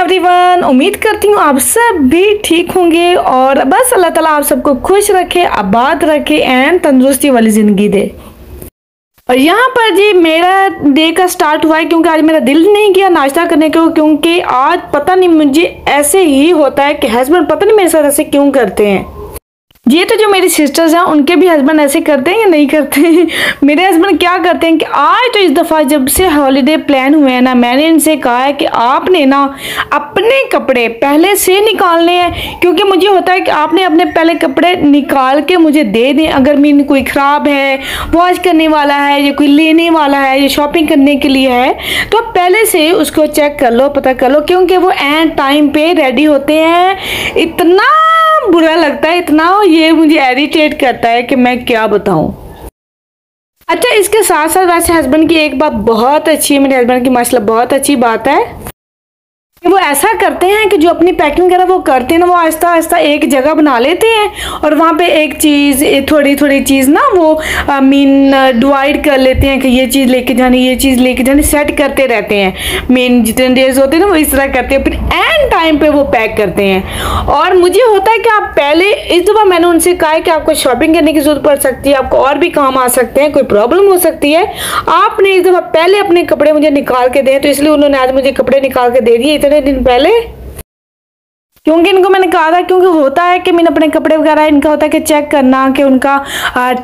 Everyone, उम्मीद करती हूँ आप सब भी ठीक होंगे और बस अल्लाह ताला आप सबको खुश रखे, आबाद रखे एंड तंदुरुस्ती वाली ज़िंदगी दे। और यहाँ पर जी मेरा डे का स्टार्ट हुआ है क्योंकि आज मेरा दिल नहीं किया नाश्ता करने को, क्योंकि आज पता नहीं मुझे ऐसे ही होता है कि हस्बैंड पता नहीं मेरे साथ ऐसे क्यों करते हैं। ये तो जो मेरी सिस्टर्स हैं उनके भी हस्बैंड ऐसे करते हैं या नहीं करते हैं। मेरे हस्बैंड क्या करते हैं कि आज तो इस दफ़ा जब से हॉलीडे प्लान हुए हैं ना, मैंने इनसे कहा है कि आपने ना अपने कपड़े पहले से निकालने हैं, क्योंकि मुझे होता है कि आपने अपने पहले कपड़े निकाल के मुझे दे दें। अगर मीन कोई ख़राब है, वॉश करने वाला है या कोई लेने वाला है या शॉपिंग करने के लिए है, तो आप पहले से उसको चेक कर लो, पता कर लो, क्योंकि वो एंड टाइम पे रेडी होते हैं। इतना बुरा लगता है, इतना ये मुझे इरिटेट करता है कि मैं क्या बताऊं। अच्छा, इसके साथ साथ वैसे हस्बैंड की एक बात बहुत अच्छी है, मेरे हस्बैंड की माशाल्लाह बहुत अच्छी बात है कि वो ऐसा करते हैं कि जो अपनी पैकिंग वगैरह वो करते हैं ना, वो आहिस्ता आहिस्ता एक जगह बना लेते हैं और वहाँ पे एक चीज़ थोड़ी थोड़ी चीज़ ना वो मीन डिवाइड कर लेते हैं कि ये चीज़ लेके जानी, ये चीज़ लेके जानी, सेट करते रहते हैं। मीन जितने डेज होते हैं ना वो इस तरह करते हैं, फिर एंड टाइम पे वो पैक करते हैं। और मुझे होता है कि आप पहले, इस दफ़ा मैंने उनसे कहा है कि आपको शॉपिंग करने की ज़रूरत पड़ सकती है, आपको और भी काम आ सकते हैं, कोई प्रॉब्लम हो सकती है, आपने इस दफ़ा पहले अपने कपड़े मुझे निकाल के दें। तो इसलिए उन्होंने आज मुझे कपड़े निकाल के दे दिए दिन पहले, क्योंकि इनको मैंने कहा था, क्योंकि होता है कि मैंने अपने कपड़े वगैरह इनका होता है कि चेक करना कि उनका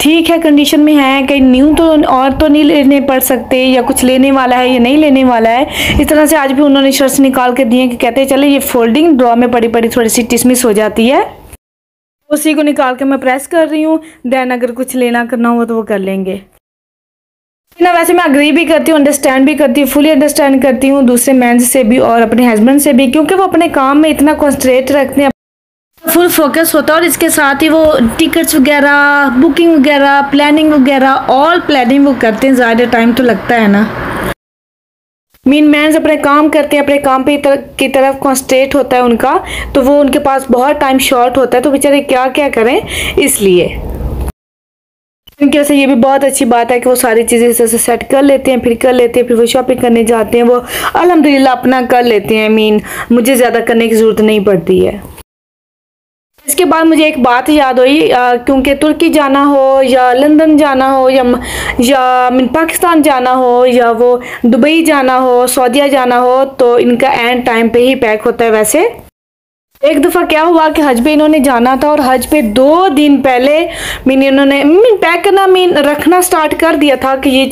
ठीक है, कंडीशन में है, कहीं न्यू तो और तो नहीं लेने पड़ सकते, या कुछ लेने वाला है या नहीं लेने वाला है। इस तरह से आज भी उन्होंने शर्ट्स निकाल के दिए कि कहते हैं चले ये फोल्डिंग ड्रॉ में पड़ी पड़ी थोड़ी सी डिसमिस हो जाती है, उसी को निकाल के मैं प्रेस कर रही हूँ। देन अगर कुछ लेना करना हो तो वो कर लेंगे ना। वैसे मैं अग्री भी करती हूँ, अंडरस्टैंड भी करती हूँ, फुली अंडरस्टैंड करती हूँ दूसरे मैन से भी और अपने हस्बैंड से भी, क्योंकि वो अपने काम में इतना कॉन्सेंट्रेट रखते हैं, फुल फोकस होता है। और इसके साथ ही वो टिकट्स वगैरह, बुकिंग वगैरह, प्लानिंग वगैरह, ऑल प्लानिंग वो करते हैं। ज़्यादा टाइम तो लगता है ना। मीन मैंस अपने काम करते हैं, अपने काम पे की तरफ कॉन्सेंट्रेट होता है उनका, तो वो उनके पास बहुत टाइम शॉर्ट होता है, तो बेचारे क्या क्या करें। इसलिए क्योंकि वैसे ये भी बहुत अच्छी बात है कि वो सारी चीज़ें जैसे सेट कर लेते हैं, फिर वो शॉपिंग करने जाते हैं, वो अल्हम्दुलिल्लाह अपना कर लेते हैं। मीन मुझे ज़्यादा करने की ज़रूरत नहीं पड़ती है। इसके बाद मुझे एक बात याद हुई, क्योंकि तुर्की जाना हो या लंदन जाना हो या मीन पाकिस्तान जाना हो या वो दुबई जाना हो, सऊदीया जाना हो, तो इनका एंड टाइम पे ही पैक होता है। वैसे एक दफ़ा क्या हुआ कि हज पे इन्होंने जाना था और हज पे 2 दिन पहले इन्होंने पैक करना, रखना स्टार्ट कर दिया था कि ये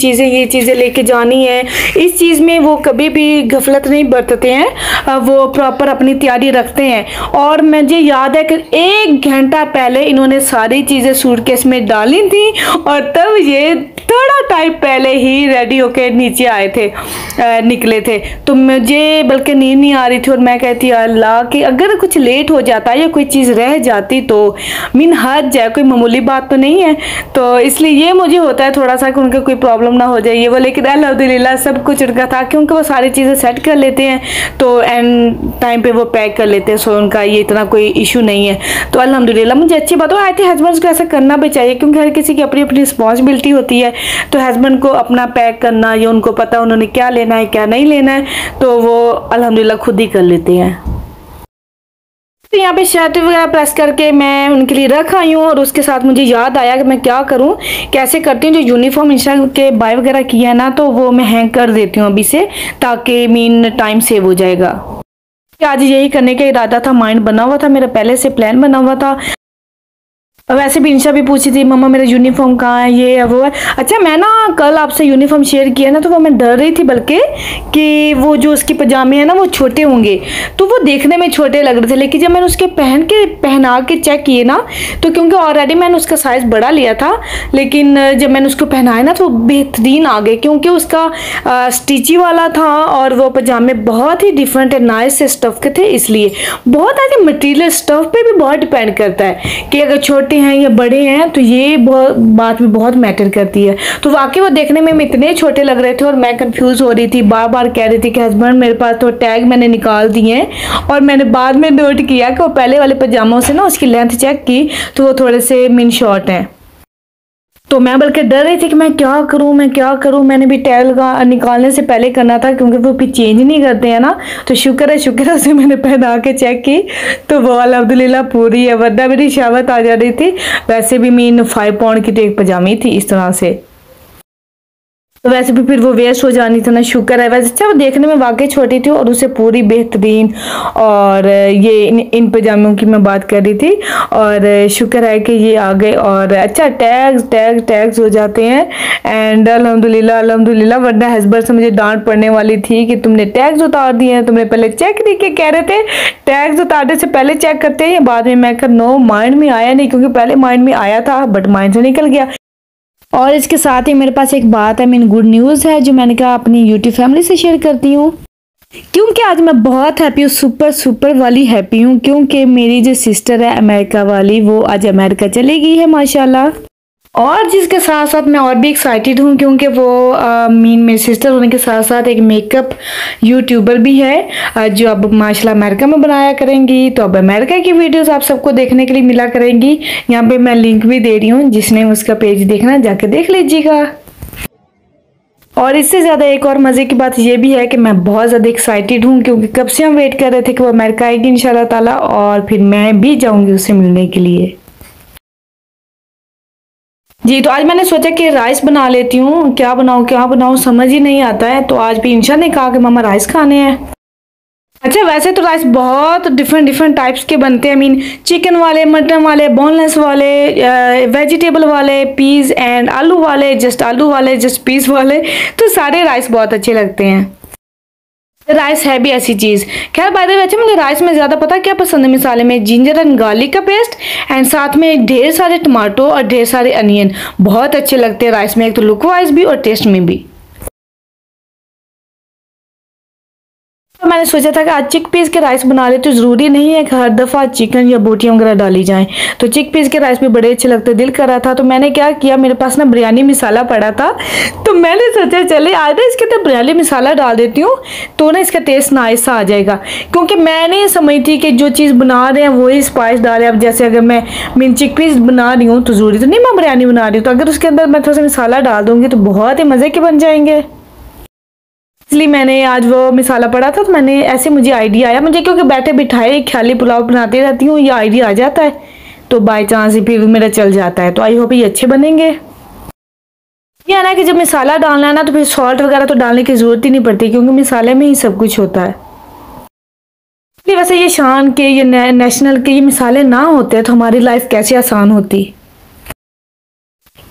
चीज़ें लेके जानी है। इस चीज़ में वो कभी भी गफलत नहीं बरतते हैं, वो प्रॉपर अपनी तैयारी रखते हैं। और मुझे याद है कि 1 घंटा पहले इन्होंने सारी चीज़ें सूटकेस में डाली थी और तब ये थोड़ा टाइम पहले ही रेडी होके नीचे आए थे, निकले थे। तो मुझे बल्कि नींद नहीं आ रही थी और मैं कहती अल्लाह कि अगर कुछ लेट हो जाता या कोई चीज़ रह जाती तो हद जाए, कोई मामूली बात तो नहीं है। तो इसलिए ये मुझे होता है थोड़ा सा कि उनका कोई प्रॉब्लम ना हो जाए ये वो, लेकिन अल्हम्दुलिल्लाह सब कुछ उनका था, क्योंकि वो सारी चीज़ें सेट कर लेते हैं तो एंड टाइम पे वो पैक कर लेते हैं। सो उनका ये इतना कोई इशू नहीं है। तो अल्हम्दुलिल्लाह मुझे अच्छी बात हो। आई थिंक हस्बैंड्स को ऐसा करना भी चाहिए, क्योंकि हर किसी की अपनी अपनी रिस्पॉन्सिबिलिटी होती है। तो हस्बैंड को अपना पैक करना, या उनको पता उन्होंने क्या लेना है क्या नहीं लेना है, तो वो अल्हम्दुलिल्लाह खुद ही कर लेते हैं। तो यहाँ पे शर्ट वगैरह प्रेस करके मैं उनके लिए रख आई हूँ। और उसके साथ मुझे याद आया कि मैं क्या करूँ, कैसे करती हूँ, जो यूनिफॉर्म इंस्टा के बाय वगैरह किया है ना, तो वो मैं हैंग कर देती हूँ अभी से, ताकि मीन टाइम सेव हो जाएगा। आज यही करने का इरादा था, माइंड बना हुआ था मेरा, पहले से प्लान बना हुआ था। वैसे भी इंशा भी पूछी थी मम्मा मेरा यूनिफॉर्म कहाँ है, ये है वो है। अच्छा, मैं ना कल आपसे यूनिफॉर्म शेयर किया ना, तो वो मैं डर रही थी बल्कि कि वो जो उसके पजामे हैं ना वो छोटे होंगे, तो वो देखने में छोटे लग रहे थे। लेकिन जब मैंने उसके पहना के चेक किए ना, तो क्योंकि ऑलरेडी मैंने उसका साइज़ बड़ा लिया था, लेकिन जब मैंने उसको पहनाया ना तो बेहतरीन आ गए, क्योंकि उसका स्टिची वाला था और वो पजामे बहुत ही डिफरेंट है, नाइस से स्टफ़ के थे। इसलिए बहुत आगे मटीरियल स्टफ़ पे भी बहुत डिपेंड करता है कि अगर छोटे हैं या बड़े हैं, तो ये बात भी बहुत मैटर करती है। तो वाकई वो देखने में इतने छोटे लग रहे थे और मैं कंफ्यूज हो रही थी, बार बार कह रही थी कि हस्बैंड मेरे पास तो टैग मैंने निकाल दिए हैं। और मैंने बाद में नोट किया कि वो पहले वाले पजामों से ना उसकी लेंथ चेक की तो वो थोड़े से मिन शॉर्ट हैं। तो मैं बल्कि डर रही थी कि मैं क्या करूं। मैंने भी टैग निकालने से पहले करना था, क्योंकि वो भी चेंज नहीं करते हैं ना। तो शुक्र है उसे मैंने पहना के चेक की तो वो अल्हम्दुलिल्लाह पूरी है, वरना मेरी शहावत आ जा रही थी। वैसे भी मीन 5 पाउंड की तो एक पजामी थी इस तरह से, तो वैसे भी फिर वो वेस्ट हो जानी थी ना। शुक्र है, वैसे अच्छा वो देखने में वाकई छोटी थी और उसे पूरी बेहतरीन। और ये इन पजामों की मैं बात कर रही थी, और शुक्र है कि ये आ गए। और अच्छा टैग्स हो जाते हैं। एंड अल्हम्दुलिल्लाह, वरना हस्बैंड से मुझे डांट पड़ने वाली थी कि तुमने टैग्स उतार दिए हैं, तुमने पहले चेक नहीं किए। कह रहे थे टैग्स उतारने से पहले चेक करते हैं, बाद में। मैं कहा नो, माइंड में आया नहीं, क्योंकि पहले माइंड में आया था बट माइंड से निकल गया। और इसके साथ ही मेरे पास एक बात है, मीन गुड न्यूज़ है, जो मैंने कहा अपनी यूट्यूब फैमिली से शेयर करती हूँ। क्योंकि आज मैं बहुत हैप्पी हूँ, सुपर वाली हैप्पी हूँ, क्योंकि मेरी जो सिस्टर है अमेरिका वाली, वो आज अमेरिका चली गई है माशाल्लाह। और जिसके साथ साथ मैं और भी एक्साइटेड हूँ, क्योंकि वो मीन मेरी सिस्टर होने के साथ साथ एक मेकअप यूट्यूबर भी है, जो अब माशाल्लाह अमेरिका में बनाया करेंगी। तो अब अमेरिका की वीडियोस आप सबको देखने के लिए मिला करेंगी। यहाँ पे मैं लिंक भी दे रही हूँ, जिसने उसका पेज देखना जाके देख लीजिएगा। और इससे ज़्यादा एक और मज़े की बात यह भी है कि मैं बहुत ज़्यादा एक्साइटेड हूँ, क्योंकि कब से हम वेट कर रहे थे कि वो अमेरिका आएगी इंशाल्लाह ताला, और फिर मैं भी जाऊँगी उससे मिलने के लिए। जी, तो आज मैंने सोचा कि राइस बना लेती हूँ। क्या बनाऊँ समझ ही नहीं आता है। तो आज भी इंशा ने कहा कि मामा राइस खाने हैं। अच्छा, वैसे तो राइस बहुत डिफरेंट टाइप्स के बनते हैं। मीन चिकन वाले, मटन वाले, बोनलेस वाले, वेजिटेबल वाले, पीस एंड आलू वाले, जस्ट पीस वाले। तो सारे राइस बहुत अच्छे लगते हैं। राइस है भी ऐसी चीज़। खैर बाय द वे, वैसे मुझे राइस में ज़्यादा पता क्या पसंद है, मिसाले में जिंजर एंड गार्लिक का पेस्ट, एंड साथ में ढेर सारे टमाटो और ढेर सारे अनियन, बहुत अच्छे लगते हैं राइस में, एक तो लुक वाइज भी और टेस्ट में भी। तो मैंने सोचा था कि आज चिक पीस के राइस बना ले, तो ज़रूरी नहीं है कि हर दफ़ा चिकन या बोटियाँ वगैरह डाली जाएं। तो चिक पीस के राइस भी बड़े अच्छे लगते, दिल कर रहा था। तो मैंने क्या किया, मेरे पास ना बिरयानी मसाला पड़ा था, तो मैंने सोचा चले आज ना इसके अंदर बिरयानी मसाला डाल देती हूँ, तो ना इसका टेस्ट नाइस सा आ जाएगा। क्योंकि मैं नहीं समझती कि जो चीज़ बना रहे हैं वही स्पाइस डालें। अब जैसे अगर मैं चिक पीस बना रही हूँ तो ज़रूरी तो नहीं मैं बिरयानी बना रही हूँ, तो अगर उसके अंदर मैं थोड़ा सा मसाला डाल दूँगी तो बहुत ही मज़े के बन जाएंगे। इसलिए मैंने आज वो मसाला पड़ा था, तो मैंने ऐसे मुझे आइडिया आया, मुझे क्योंकि बैठे बिठाए ख्याली पुलाव बनाती रहती हूँ, ये आइडिया आ जाता है, तो बाय चांस ही फिर मेरा चल जाता है। तो आई होप ये अच्छे बनेंगे। ये है ना कि जब मसाला डालना है ना, तो फिर सॉल्ट वगैरह तो डालने की ज़रूरत ही नहीं पड़ती, क्योंकि मसाले में ही सब कुछ होता है। इसलिए वैसे ये शान के, ये नेशनल के ये मसाले ना होते तो हमारी लाइफ कैसे आसान होती,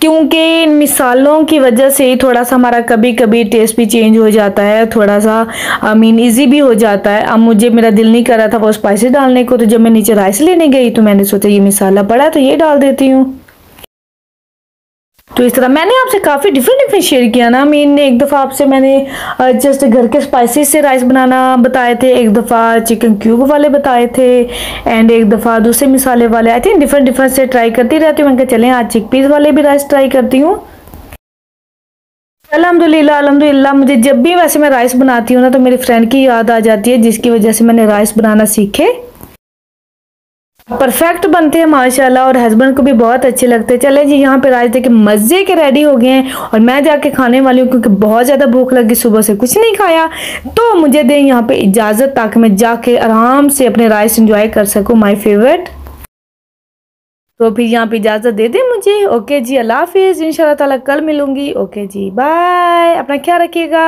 क्योंकि इन मिसालों की वजह से ही थोड़ा सा हमारा कभी कभी टेस्ट भी चेंज हो जाता है, थोड़ा सा मीन इजी भी हो जाता है। अब मुझे मेरा दिल नहीं कर रहा था वो स्पाइसेस डालने को, तो जब मैं नीचे राइस लेने गई तो मैंने सोचा ये मसाला पड़ा तो ये डाल देती हूँ। तो इस तरह मैंने आपसे काफ़ी डिफरेंट शेयर किया ना। मीन एक दफ़ा आपसे मैंने जस्ट घर के स्पाइसेस से राइस बनाना बताए थे, एक दफ़ा चिकन क्यूब वाले बताए थे, एंड एक दफ़ा दूसरे मसाले वाले। आई थिंक डिफरेंट से ट्राई करती रहती हूँ। मैंने कहा चलें आज चिक पीस वाले भी राइस ट्राई करती हूँ। अल्हम्दुलिल्लाह मुझे जब भी वैसे मैं राइस बनाती हूँ ना, तो मेरी फ्रेंड की याद आ जाती है, जिसकी वजह से मैंने राइस बनाना सीखे। परफेक्ट बनते हैं माशाल्लाह, और हस्बैंड को भी बहुत अच्छे लगते हैं। चले जी, यहाँ पे राइस देखे मज़े के रेडी हो गए हैं, और मैं जाके खाने वाली हूँ, क्योंकि बहुत ज़्यादा भूख लगी, सुबह से कुछ नहीं खाया। तो मुझे दें यहाँ पे इजाज़त, ताकि मैं जाके आराम से अपने राइस एंजॉय कर सकूँ, माय फेवरेट। तो फिर यहाँ पे इजाज़त दे दें मुझे। ओके जी, अल्लाह हाफिज़, इंशाल्लाह ताला कल मिलूंगी। ओके जी, बाय, अपना ख्याल रखिएगा।